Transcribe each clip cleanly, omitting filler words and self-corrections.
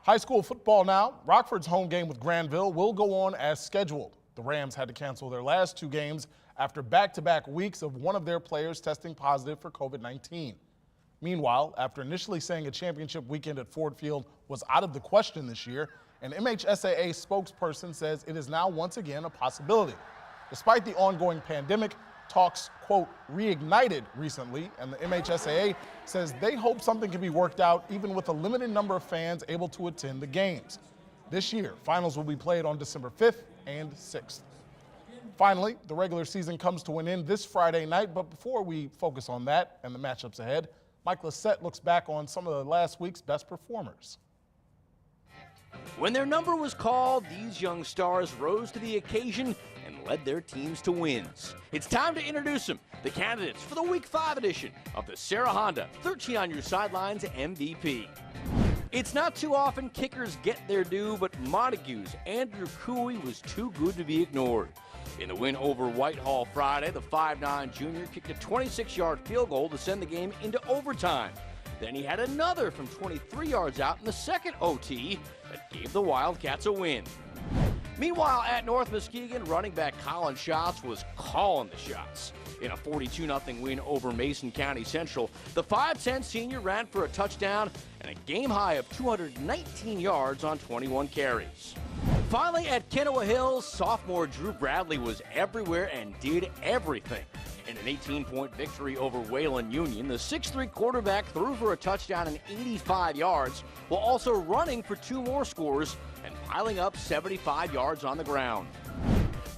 High school football now. Rockford's home game with Granville will go on as scheduled. The Rams had to cancel their last two games after back-to-back weeks of one of their players testing positive for COVID-19. Meanwhile, after initially saying a championship weekend at Ford Field was out of the question this year, an MHSAA spokesperson says it is now once again a possibility. Despite the ongoing pandemic, talks, quote, reignited recently, and the MHSAA says they hope something can be worked out even with a limited number of fans able to attend the games. This year, finals will be played on December 5th and 6th. Finally, the regular season comes to an end this Friday night, but before we focus on that and the matchups ahead, Mike Lissette looks back on some of the last week's best performers. When their number was called, these young stars rose to the occasion and led their teams to wins. It's time to introduce them, the candidates for the Week 5 edition of the Sarah Honda 13 on Your Sidelines MVP. It's not too often kickers get their due, but Montague's Andrew Cooey was too good to be ignored. In the win over Whitehall Friday, the 5'9" junior kicked a 26-yard field goal to send the game into overtime. Then he had another from 23 yards out in the second OT that gave the Wildcats a win. Meanwhile, at North Muskegon, running back Colin Schatz was calling the shots. In a 42-0 win over Mason County Central, the 5'10" senior ran for a touchdown and a game high of 219 yards on 21 carries. Finally, at Kenowa Hills, sophomore Drew Bradley was everywhere and did everything. In an 18-point victory over Wayland Union, the 6'3" quarterback threw for a touchdown and 85 yards, while also running for two more scores and piling up 75 yards on the ground.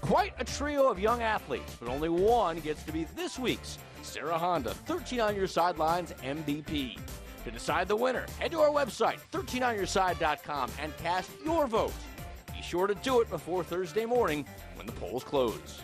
Quite a trio of young athletes, but only one gets to be this week's Sarah Honda 13 on Your Sidelines MVP. To decide the winner, head to our website, 13onyourside.com, and cast your vote. Be sure to do it before Thursday morning when the polls close.